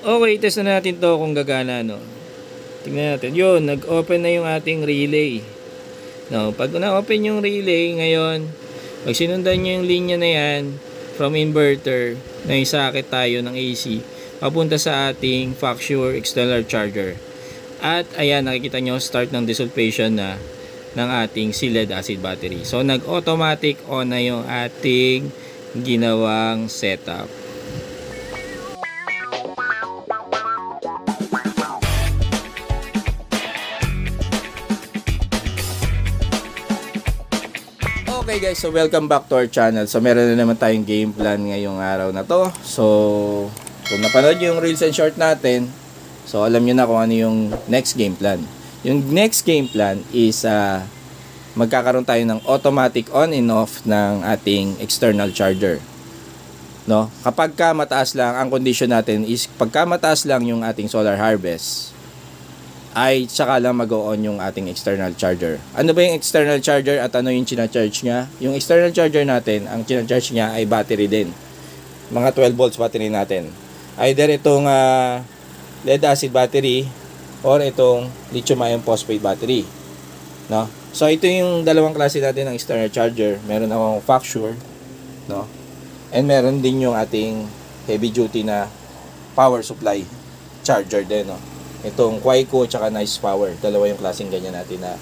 Okay, test na natin to kung gagana, no? Tingnan natin. Yun, nag-open na yung ating relay. No, pag na-open yung relay ngayon, pag sinundan nyo yung linya na yan from inverter na isakit tayo ng AC papunta sa ating Facture external charger. At ayan, nakikita nyo start ng dissipation na ng ating lead acid battery. So nag-automatic on na yung ating ginawang setup. Okay guys, so welcome back to our channel. So meron na naman tayong game plan ngayong araw na to. So kung napanood nyo yung reels and short natin, so alam nyo na kung ano yung next game plan. Yung next game plan is magkakaroon tayo ng automatic on and off ng ating external charger. No? Kapag ka mataas lang, ang condition natin is pagka mataas lang yung ating solar harvest, ay saka lang mag-on yung ating external charger. Ano ba yung external charger at ano yung china-charge niya? Yung external charger natin, ang china-charge niya ay battery din. Mga 12 volts battery natin. Either itong lead acid battery or itong lithium ion phosphate battery. No? So ito yung dalawang klase natin ng external charger. Meron akong Facture, no? And meron din yung ating heavy duty na power supply charger din, no? Itong Quaico tsaka Nice Power. Dalawa yung klaseng ganyan natin na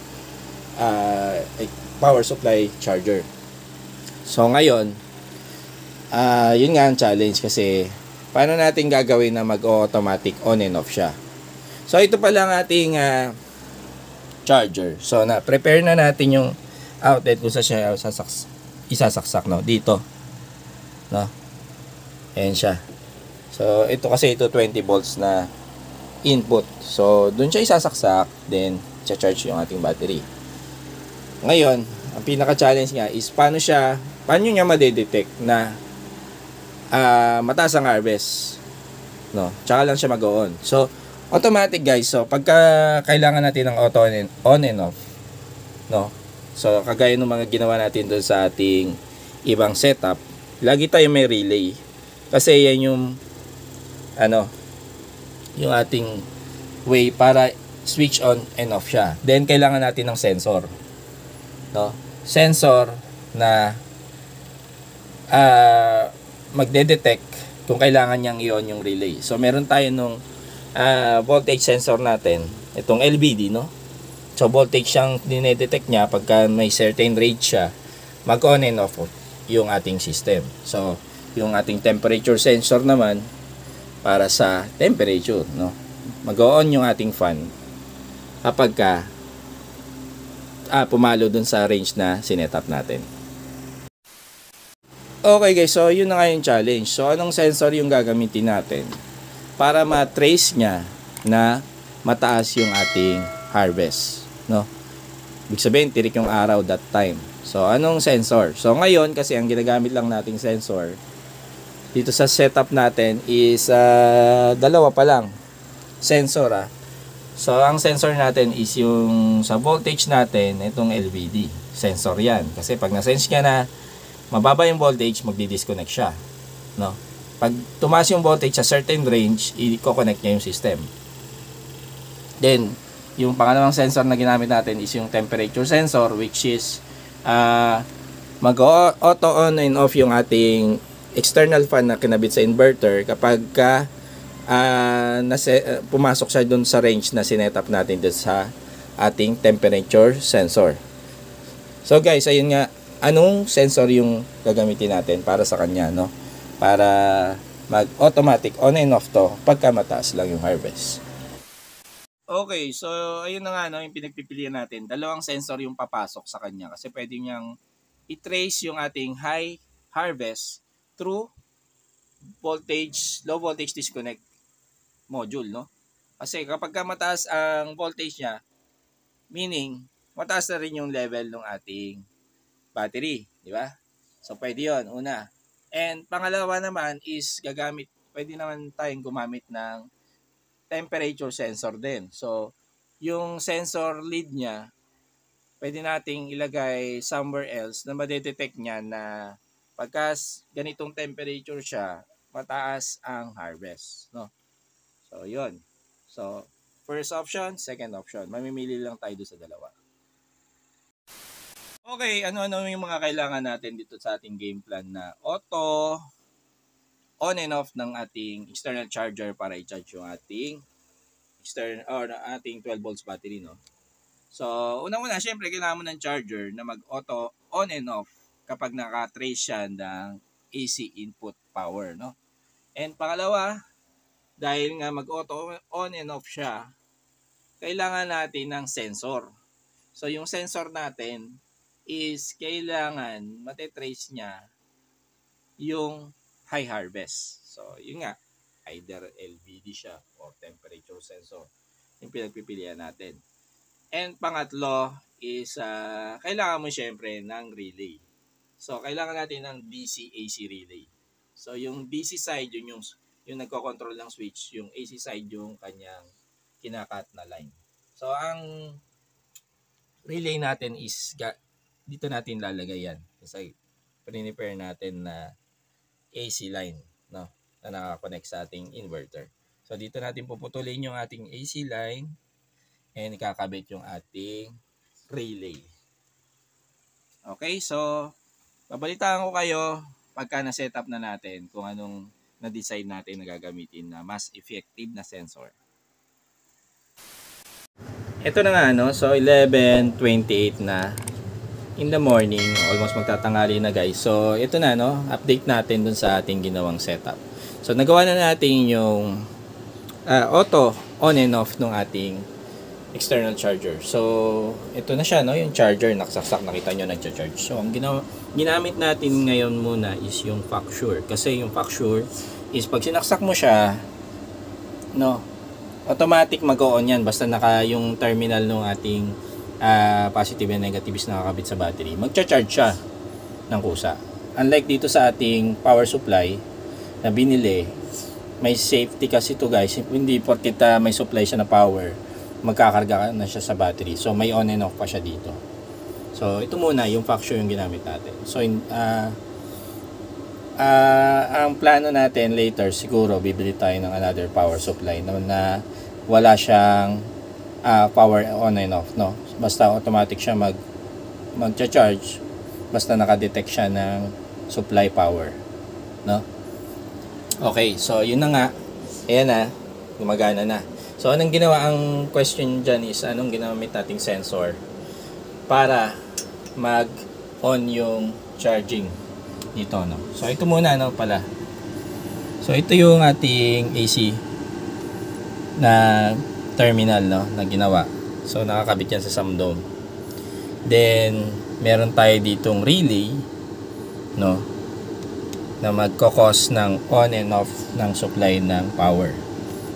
power supply charger. So ngayon, yun nga ang challenge kasi paano natin gagawin na mag-automatic on and off siya. So ito pa lang ating charger. So na-prepare na natin yung outlet kung saan siya isasaksak, no? Dito. No? Ayan siya. So ito kasi ito 20 volts na input. So, dun siya isasaksak, then charge yung ating battery. Ngayon, ang pinaka-challenge nga is paano niya madedetect na mataas ang harvest. No? Tsaka lang siya mag-on. So, automatic guys. So, pagka kailangan natin ng auto on and off, no? So, kagaya ng mga ginawa natin doon sa ating ibang setup, lagi tayo may relay. Kasi yan yung yung ating way para switch on and off siya. Then kailangan natin ng sensor, no? Sensor na magde-detect kung kailangan niyang i-on yung relay. So meron tayo nung voltage sensor natin, itong LVD, no? So voltage siyang dinedetect niya pagka may certain rate siya, mag-on and off yung ating system. So yung ating temperature sensor naman para sa temperature, no? Mag-on yung ating fan kapag ka pumalo dun sa range na sinetap natin. Okay guys, so yun na nga yung challenge. So anong sensor yung gagamitin natin para ma-trace niya na mataas yung ating harvest, no? Ibig sabihin, tirik yung araw that time. So anong sensor? So ngayon, kasi ang ginagamit lang nating sensor dito sa setup natin is dalawa pa lang sensor. So ang sensor natin is yung sa voltage natin, itong LVD sensor yan, kasi pag na-sense niya na mababa yung voltage, magdi-disconnect siya, no? Pag tumaas yung voltage sa certain range, i-connect niya yung system. Then yung pangalawang sensor na ginamit natin is yung temperature sensor, which is mag-auto on and off yung ating external fan na kinabit sa inverter kapag pumasok siya dun sa range na sinetap natin dun sa ating temperature sensor. So guys, ayun nga, anong sensor yung gagamitin natin para sa kanya, no? Para mag-automatic on and off to pagka mataas lang yung harvest. Okay, so ayun na nga, no, yung pinagpipilian natin. Dalawang sensor yung papasok sa kanya kasi pwede niyang i-trace yung ating high harvest through low voltage disconnect module, no? Kasi kapag mataas ang voltage niya, meaning mataas na rin yung level ng ating battery, di ba? So pwede 'yon, una. And pangalawa naman is pwede naman tayong gumamit ng temperature sensor din. So yung sensor lead niya, pwede nating ilagay somewhere else na madedetect niya na pagka ganitong temperature siya, mataas ang harvest, no? So, yun. So, first option, second option. Mamimili lang tayo doon sa dalawa. Okay, ano-ano yung mga kailangan natin dito sa ating game plan na auto on and off ng ating external charger para i-charge yung ating external or ating 12 volts battery, no? So, unang-una, syempre kailangan mo ng charger na mag-auto on and off kapag naka-trace siya ng AC input power, no? And pangalawa, dahil nga mag-auto on and off siya, kailangan natin ng sensor. So, yung sensor natin is kailangan matetrace niya yung high harvest. So, yun nga, either LVD siya or temperature sensor yung pinagpipilian natin. And pangatlo is kailangan mo syempre ng relay. So, kailangan natin ng DC-AC relay. So, yung DC side, yung nagko-control ng switch, yung AC side yung kanyang kinakat na line. So, ang relay natin is dito natin lalagay yan. Kasi prepare natin na AC line, no, na nakakonect sa ating inverter. So, dito natin puputulin yung ating AC line and ikakabit yung ating relay. Okay, so babalitaan ko kayo pagka na-set up na natin kung anong na-decide natin na gagamitin na mas effective na sensor. Ito na nga, no? So 11:28 na in the morning, almost magtatanghali na guys. So ito na, no? Update natin dun sa ating ginawang setup. So nagawa na natin yung auto on and off ng ating external charger. So ito na siya, no? Yung charger nakasaksak, nakita nyo nagcha-charge. So ang ginamit natin ngayon muna is yung Facture. Kasi yung Facture is pag sinaksak mo siya, no, automatic mag-on yan basta naka yung terminal ng ating positive and negative is nakakabit sa battery. Magcha-charge siya ng kusa. Unlike dito sa ating power supply na binili, may safety kasi to guys. Hindi porket may supply siya na power, magkakarga na siya sa battery. So may on and off pa siya dito. So ito muna yung Facture yung ginamit natin. So ang plano natin later siguro bibili tayo ng another power supply na wala siyang power on and off, no. Basta automatic siya magcha-charge basta naka-detect siya ng supply power, no. Okay, so yun na nga. Ayan na, gumagana na. So anong ginawa, ang question dyan is anong ginamit nating sensor para mag-on yung charging dito, no. So ito muna, no, pala. So ito yung ating AC na terminal, no, na ginawa. So nakakabit yan sa SAM-dome. Then meron tayo ditong relay, no, na magkokos ng on and off ng supply ng power.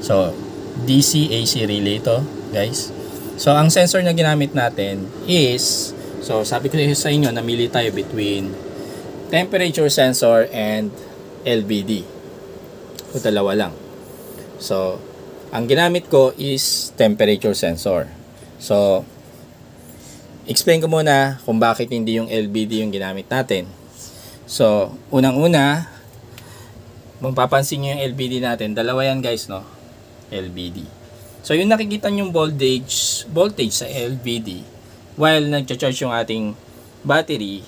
So DC AC relay to guys. So ang sensor na ginamit natin is, so sabi ko sa inyo, namili tayo between temperature sensor and LVD. So dalawa lang. So ang ginamit ko is temperature sensor. So explain ko muna kung bakit hindi yung LVD yung ginamit natin. So unang-una, mapapansin nyo yung LVD natin, dalawa yan guys, no, LVD. So yung nakikita yung voltage sa LVD while nagcha-charge yung ating battery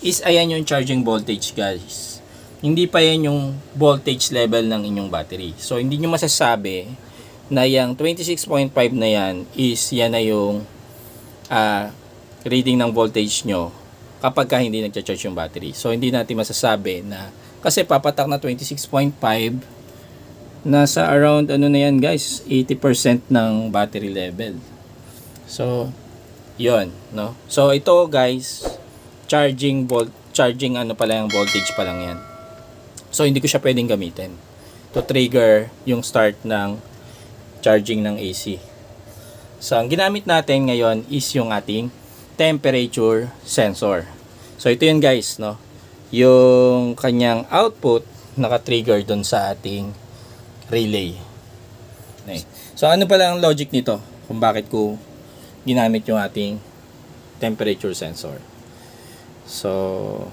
is ayan yung charging voltage guys. Hindi pa yan yung voltage level ng inyong battery. So hindi nyo masasabi na yung 26.5 na yan is yan na yung reading ng voltage nyo kapag ka hindi nagcha-charge yung battery. So hindi natin masasabi na, kasi papatak na 26.5, nasa around ano na yan guys, 80% ng battery level. So yon, no. So ito guys, charging ano pala, yung voltage pa lang yan. So hindi ko siya pwedeng gamitin to trigger yung start ng charging ng AC. So ang ginamit natin ngayon is yung ating temperature sensor. So ito yun guys, no, yung kanyang output naka-trigger dun sa ating relay. Okay. So ano pala ang logic nito kung bakit ko ginamit yung ating temperature sensor? So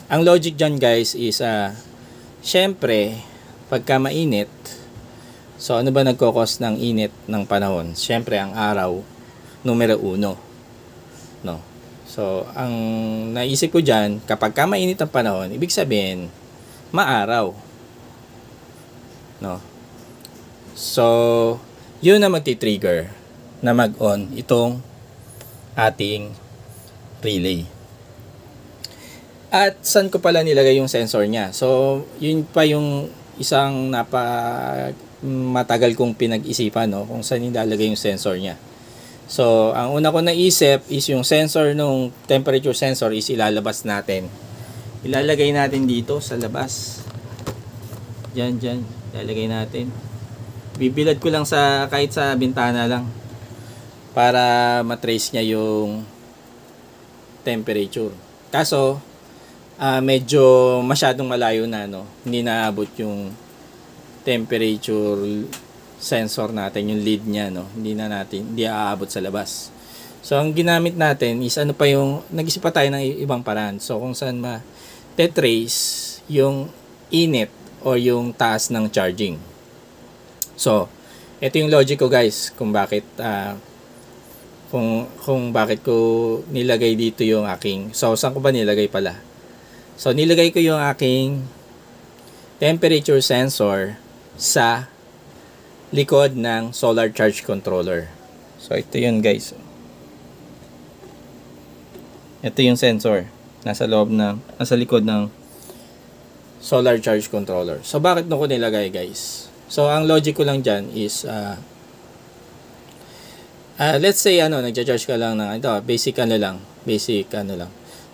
ang logic dyan guys is syempre pagka mainit, So ano ba nagkokos ng init ng panahon? Siyempre ang araw, numero 1, no? So ang naisip ko diyan, kapag ka mainit ang panahon, ibig sabihin maaraw, no? So yun na magti-trigger na mag-on itong ating relay. At saan ko pala nilagay yung sensor niya? So yun pa yung isang matagal kong pinag-isipan, no, kung saan nilalagay yung sensor niya. So ang una ko naisip is yung sensor nung temperature sensor is ilalabas natin. Ilalagay natin dito sa labas. Diyan, ilalagay natin. Bibilad ko lang sa kahit sa bintana lang para matrace niya yung temperature. Kaso medyo masyadong malayo na, no. Hindi naabot yung temperature sensor natin, yung lead niya, no. Hindi aabot sa labas. So ang ginamit natin is ano pa yung nag-isip pa tayo ng ibang paraan. So kung saan ma-trace yung init o yung taas ng charging. So ito yung logic ko, guys, kung bakit kung bakit ko nilagay dito yung aking, so saan ko ba nilagay pala? So nilagay ko yung aking temperature sensor sa likod ng solar charge controller. So ito yun, guys. Ito yung sensor nasa likod ng solar charge controller. So bakit ko nilagay, guys? So ang logic ko lang dyan is let's say nagcha-charge ka lang ng basic lang.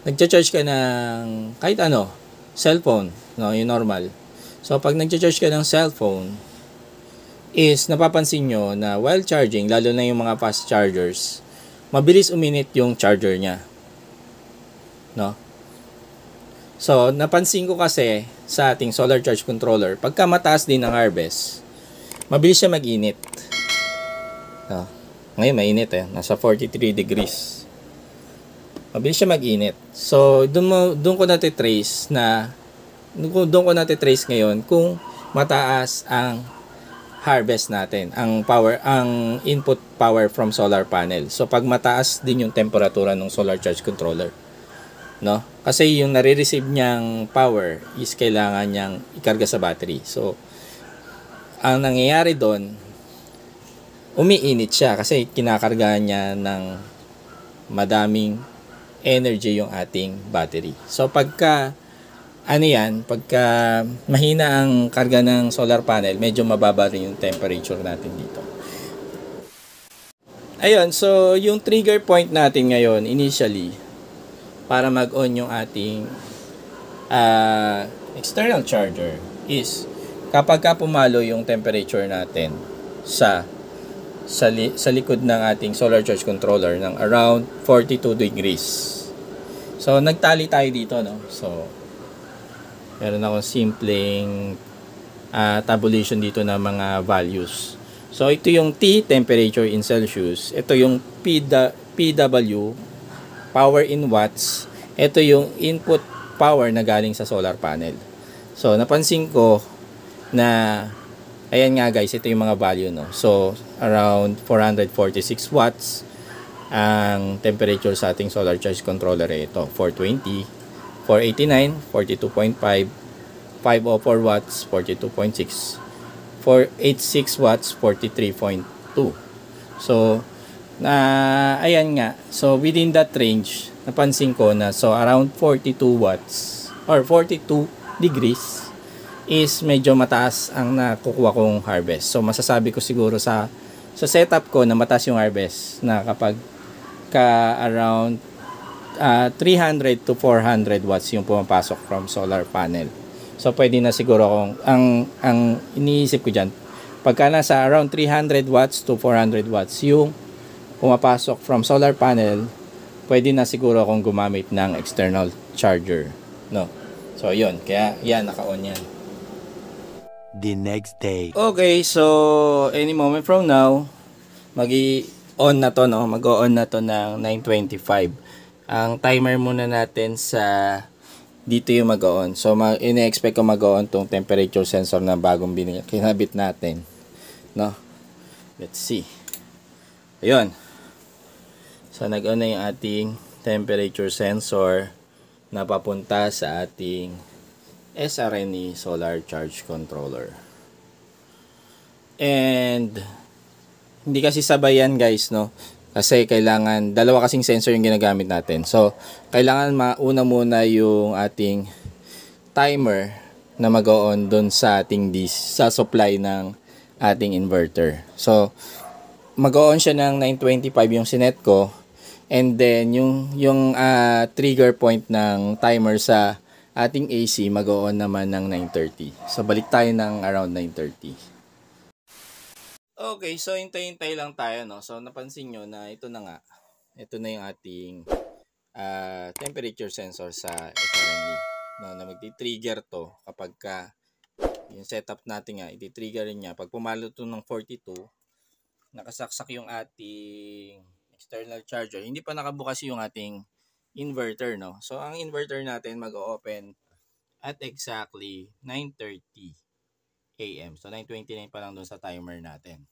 Nagcha-charge ka ng kahit cellphone, no, yung normal. So pag nagcha-charge ka ng cellphone is napapansin nyo na while charging, lalo na yung mga fast chargers, mabilis uminit yung charger niya, no? So napansin ko kasi sa ating solar charge controller, pagka mataas din ang harvest, mabilis siya mag-init, no? Ngayon mainit nasa 43 degrees. Mabilis siya mag-init. So doon ko natitrace ngayon kung mataas ang harvest natin, ang input power from solar panel. So pag mataas din yung temperatura ng solar charge controller, no? Kasi yung nare-receive niyang power is kailangan niyang ikarga sa battery. So ang nangyayari doon, umiinit siya kasi kinakargahan niya ng madaming energy yung ating battery. So pagka mahina ang karga ng solar panel, medyo mababa rin yung temperature natin dito. Ayun, so yung trigger point natin ngayon initially para mag-on yung ating external charger is kapag pumalo yung temperature natin sa likod ng ating solar charge controller ng around 42 degrees. So nagtali tayo dito, no? So meron akong simpleng tabulation dito ng mga values. So ito yung T, temperature in Celsius. Ito yung PW, power in watts. Ito yung input power na galing sa solar panel. So napansin ko na ayan nga, guys, ito yung mga value, no. So around 446 watts ang temperature sa ating solar charge controller. Ito 420, 489, 42.5, 504 watts, 42.6, 486 watts, 43.2. So ayan nga, so within that range napansin ko na so around 42 watts or 42 degrees is medyo mataas ang nakukuha kong harvest. So masasabi ko siguro sa setup ko na mataas yung harvest na kapag around 300 to 400 watts yung pumapasok from solar panel. So pwede na siguro kung ang iniisip ko diyan, pagka nasa around 300 watts to 400 watts yung pumapasok from solar panel, pwede na siguro akong gumamit ng external charger, no. So yun, kaya yan, naka-on yan. The next day. Okay, so any moment from now, mag-on na to, no? Mag-on na to ng 9:25. Ang timer muna natin sa dito yung mag-on. So ine-expect ko mag-on tong temperature sensor na bagong kinabit natin. no? Let's see. Ayun. So nag-on na yung ating temperature sensor na papunta sa ating SRNE solar charge controller. And hindi kasi sabay yan guys, no? Kasi kailangan, dalawa kasing sensor yung ginagamit natin. So kailangan mauna muna yung ating timer na mag-on doon sa ating sa supply ng ating inverter. So mag-on siya ng 925 yung sinet ko, and then yung trigger point ng timer sa ating AC mag-on naman ng 930. So balik tayo ng around 930. Okay, so hintay-hintay lang tayo, no? So napansin nyo na ito na nga. Ito na yung ating temperature sensor sa SRNE, no, na magti-trigger to kapag yung setup natin nga, iti-trigger niya pag pumalo to ng 42, nakasaksak yung ating external charger, hindi pa nakabukas yung ating inverter, no? So ang inverter natin mag-o-open at exactly 9:30 AM. So 9:29 pa lang doon sa timer natin.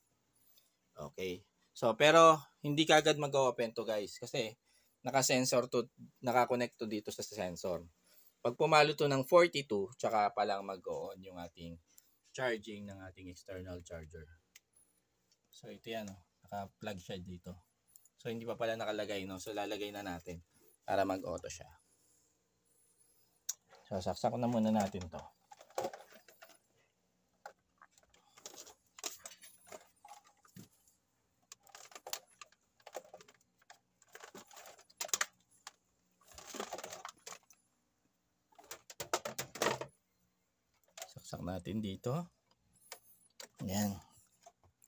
Okay. So pero hindi kaagad mag-o-open to guys kasi naka-sensor to, naka-connect to dito sa sensor. Pag pumalo to ng 42, tsaka pa lang mag-on yung ating charging ng ating external charger. So ito yan, no? Naka-plug siya dito. So hindi pa pala nakalagay, no? So lalagay na natin para mag-auto siya. So saksak na muna natin to. Saksak natin dito. Ayan.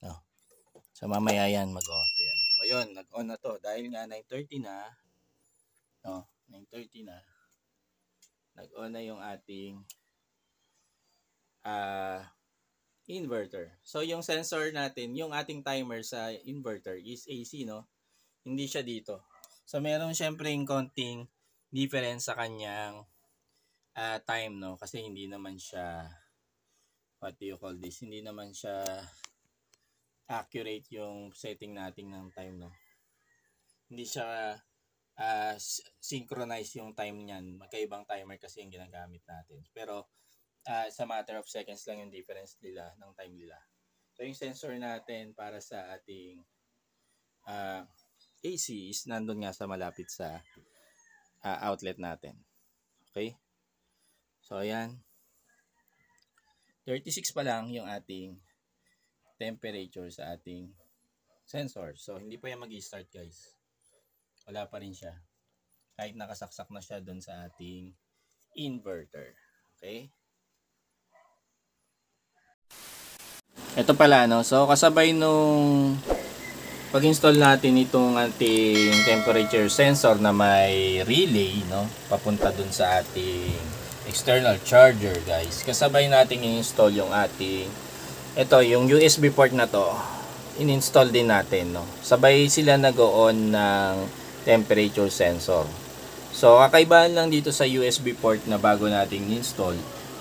Oh. So mamaya yan mag-auto yan. O yun, nag-on na to. Dahil nga 9:30 na. Oh, 9:30 na. Nag-on na yung ating inverter. So yung sensor natin, yung ating timer sa inverter is AC, no? Hindi siya dito. So meron syempre yung konting difference sa kanyang time, no? Kasi hindi naman siya, what do you call this? Hindi naman siya accurate yung setting natin ng time, no? Hindi siya synchronize yung time niyan. Magkaibang timer kasi yung ginagamit natin. Pero sa matter of seconds lang yung difference nila ng time nila. So yung sensor natin para sa ating AC is nandun nga sa malapit sa outlet natin. Okay? So ayan. 36 pa lang yung ating temperature sa ating sensor. So hindi pa yan mag-i-start guys. Wala pa rin siya. Kahit nakasaksak na siya dun sa ating inverter. Okay? Ito pala, no? So kasabay nung pag-install natin itong ating temperature sensor na may relay, no? Papunta dun sa ating external charger, guys. Kasabay natin i-install yung ating, ito, yung USB port na to. In-install din natin, no? Sabay sila nag-on ng temperature sensor. So, kakaibahan lang dito sa USB port na bago nating install,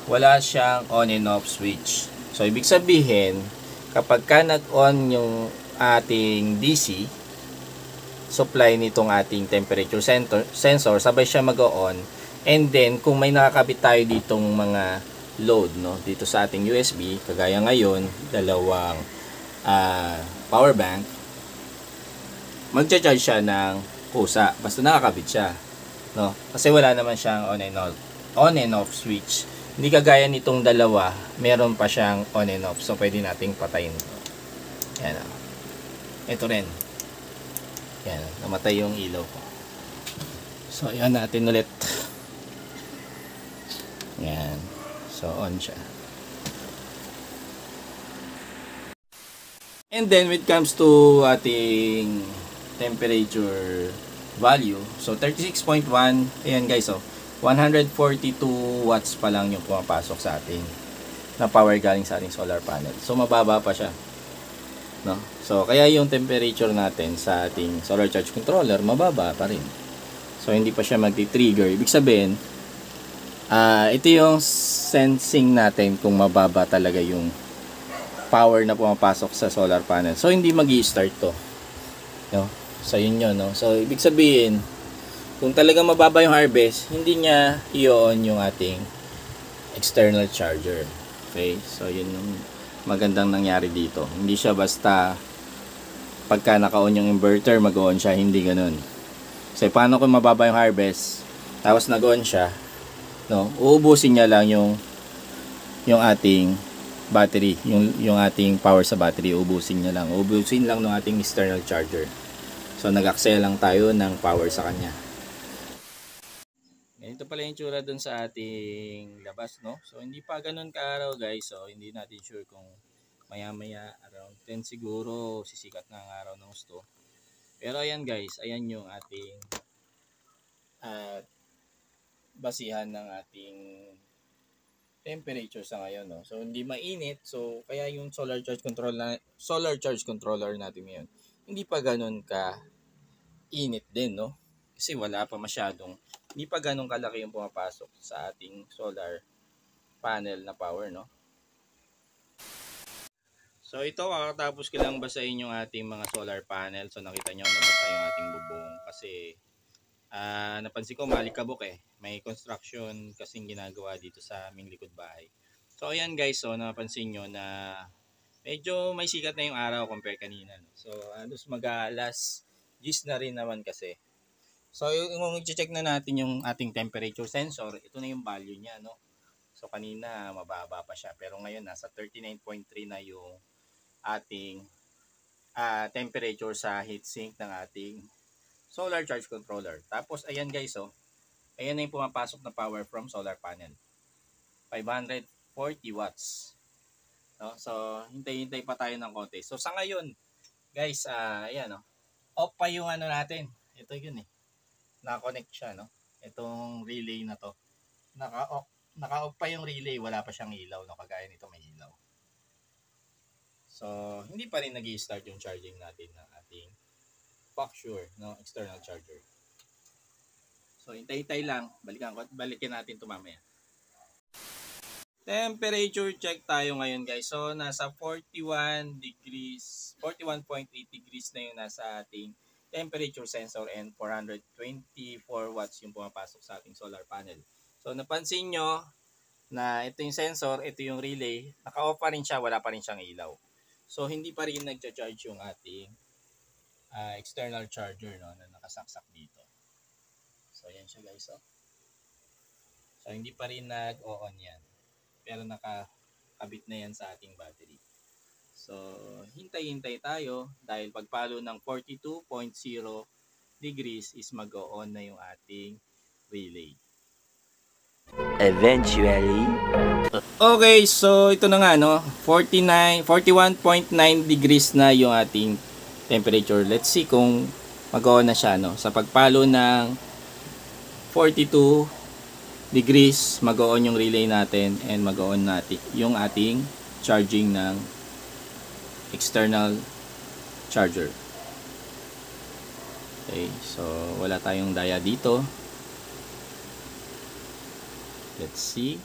wala siyang on and off switch. So, ibig sabihin, kapag ka nag-on yung ating DC supply nitong ating temperature sensor, sabay siya mag-on. And then, kung may nakakabit tayo ditong mga load, no, dito sa ating USB, kagaya ngayon, dalawang power bank, magcha-charge siya ng kusa. Basta nakakabit siya. No? Kasi wala naman siyang on and off switch. Hindi kagaya nitong dalawa, meron pa siyang on and off. So, pwede nating patayin ito. Yan. Ito rin. Yan. Namatay yung ilaw ko. So, yan natin ulit. Yan. So, on siya. And then, when it comes to ating temperature value, so 36.1, ayan guys, oh, 142 watts pa lang yung pumapasok sa ating na power galing sa ating solar panel. So, mababa pa siya. No? So, kaya yung temperature natin sa ating solar charge controller, mababa pa rin. So, hindi pa siya magti-trigger. Ibig sabihin, ito yung sensing natin kung mababa talaga yung power na pumapasok sa solar panel. So hindi magi-start to. No? So yun yun, no? So ibig sabihin, kung talagang mababa yung harvest, hindi niya i-on yung ating external charger. Okay? So yun yung magandang nangyari dito. Hindi siya basta pagka naka-on yung inverter, mag-on siya, hindi ganun. Kasi paano kung mababa yung harvest, tapos nag-on siya, no? Uubusin niya lang yung ating battery, yung ating power sa battery, ubusin lang ng ating external charger. So nag-aksaya lang tayo ng power sa kanya. Ganito pala yung tsura dun sa ating labas, no? So hindi pa ganun kaaraw guys, so hindi natin sure kung maya around 10 siguro sisikat na ang araw ng gusto. Pero ayan guys, ayan yung ating basihan ng ating temperature sa ngayon, no. So hindi mainit, so kaya yung solar charge controller natin ngayon hindi pa ganoon ka init din, no. Kasi wala pa masyadong, hindi pa ganoon kalaki yung pumapasok sa ating solar panel na power, no. So ito, kakatapos ko lang basahin yung ating mga solar panel. So nakita nyo nabasa yung ating bubong kasi napansin ko malikabok may construction kasing ginagawa dito sa aming likod bahay. So ayan guys, so napansin nyo na medyo may sikat na yung araw compare kanina, no? So halos mag-alas 10 na rin naman kasi. So yung i-check na natin yung ating temperature sensor, ito na yung value niya, no. So kanina mababa pa siya, pero ngayon nasa 39.3 na yung ating temperature sa heatsink ng ating solar charge controller. Tapos ayan guys, ayan na yung pumapasok na power from solar panel. 540 watts. No? So hintay-hintay pa tayo ng konti. So sa ngayon, guys, ayan, off pa yung ano natin. Ito yun naka-connect siya, no. Itong relay na to. Naka-off pa yung relay, wala pa siyang ilaw, no, kagaya nito may ilaw. So hindi pa rin nag-i-start yung charging natin ng ating Facture, no, external charger. So hintay-hintay lang, balikin natin ito mamaya. Temperature check tayo ngayon guys. So nasa 41 degrees, 41.8 degrees na yung nasa ating temperature sensor and 424 watts yung pumapasok sa ating solar panel. So napansin nyo na ito yung sensor, ito yung relay, naka-off pa rin siya, wala pa rin siyang ilaw. So hindi pa rin nagcha-charge yung ating external charger, no, na nakasaksak dito. So ayan siya guys, So hindi pa rin nag-on yan. Pero nakakabit na yan sa ating battery. So hintay-hintay tayo dahil pagpalo ng 42.0 degrees is mag-on na yung ating relay. Eventually. Okay, so ito na nga, no, 41.9 degrees na yung ating temperature. Let's see kung mag-on na siya, no. Sa pagpalo ng 42 degrees, mag-on yung relay natin and mag-on natin yung ating charging ng external charger. Okay, so wala tayong daya dito. Let's see.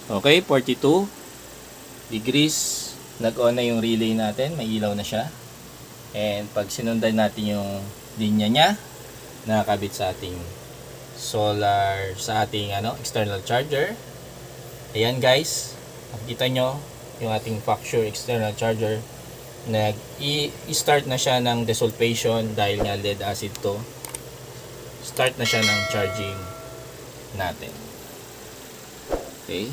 Okay, 42 degrees, nag-on na yung relay natin, may ilaw na siya. And pag sinundan natin yung linya niya, nakakabit sa ating solar, sa ating external charger. Ayan guys, makikita nyo yung ating Facture external charger. Nag-i-start na siya ng desulfation dahil nga lead acid to. Start na siya ng charging natin. Okay.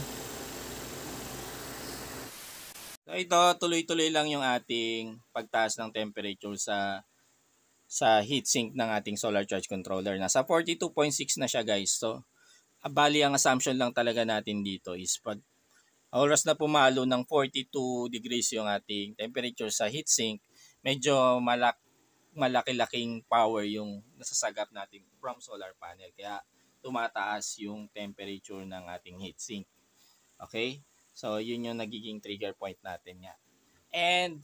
So ito, tuloy-tuloy lang yung ating pagtaas ng temperature sa heatsink ng ating solar charge controller. Nasa 42.6 na siya guys. So, bali ang assumption lang talaga natin dito is pag oras na pumalo ng 42 degrees yung ating temperature sa heatsink, medyo malaki-laking power yung nasasagap natin from solar panel. Kaya tumataas yung temperature ng ating heatsink. Okay? So, yun yung nagiging trigger point natin niya. And,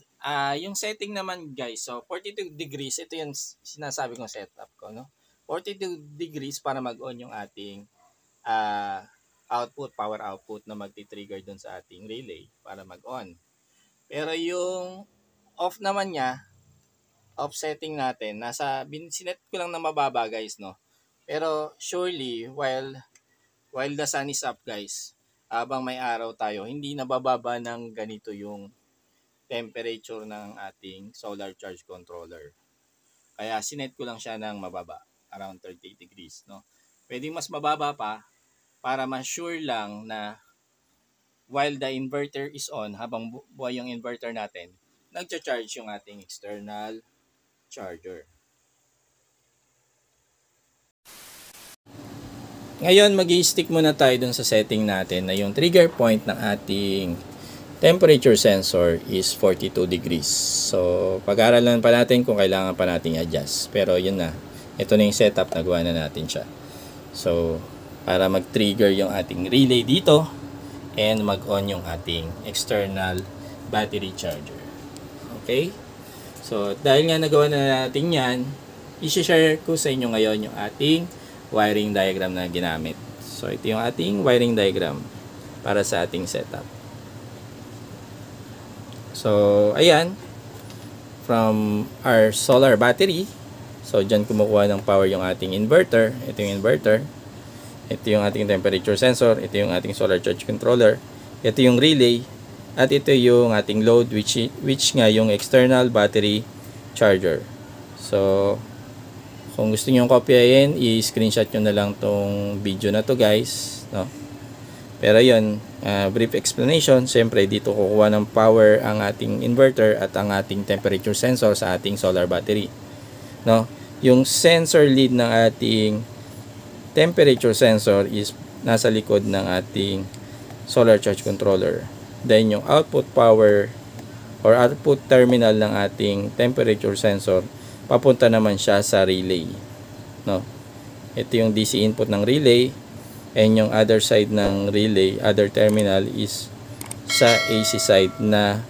yung setting naman guys, so 42 degrees, ito yung sinasabi kong setup ko, no? 42 degrees para mag-on yung ating power output na magti-trigger dun sa ating relay para mag-on. Pero yung off naman niya, offsetting natin, sinet ko lang na mababa guys, no? Pero surely, while the sun is up guys, habang may araw tayo, hindi nabababa ng ganito yung temperature ng ating solar charge controller. Kaya sinet ko lang siya ng mababa, around 38 degrees, no? Pwedeng mas mababa pa para ma-sure lang na while the inverter is on, habang buhay yung inverter natin, nagcha-charge yung ating external charger. Ngayon, mag-i-stick muna tayo dun sa setting natin na yung trigger point ng ating temperature sensor is 42 degrees. So, pag-aaralan pa natin kung kailangan pa nating adjust. Pero yun na. Ito na yung setup, nagawa na natin siya. So, para mag-trigger yung ating relay dito and mag-on yung ating external battery charger. Okay? So, dahil nga nagawa na natin yan, i-share ko sa inyo ngayon yung ating wiring diagram na ginamit. So, ito yung ating wiring diagram para sa ating setup. So, ayan. From our solar battery. So, dyan kumukuha ng power yung ating inverter. Ito yung inverter. Ito yung ating temperature sensor. Ito yung ating solar charge controller. Ito yung relay. At ito yung ating load which nga yung external battery charger. So, kung gusto nyo kopyahin, i-screenshot nyo na lang tong video na to guys, no? Pero yun, brief explanation. Siyempre, dito kukuha ng power ang ating inverter at ang ating temperature sensor sa ating solar battery, no? Yung sensor lead ng ating temperature sensor is nasa likod ng ating solar charge controller. Then, yung output power or output terminal ng ating temperature sensor, papunta naman siya sa relay, no? Ito yung DC input ng relay, and yung other side ng relay, other terminal is sa AC side na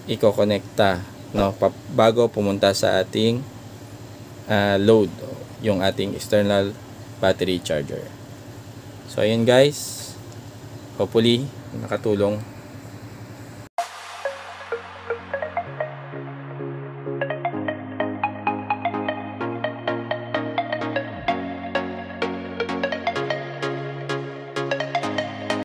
iko-connecta, no, bago pumunta sa ating load, yung ating external battery charger. So ayun guys, hopefully nakatulong.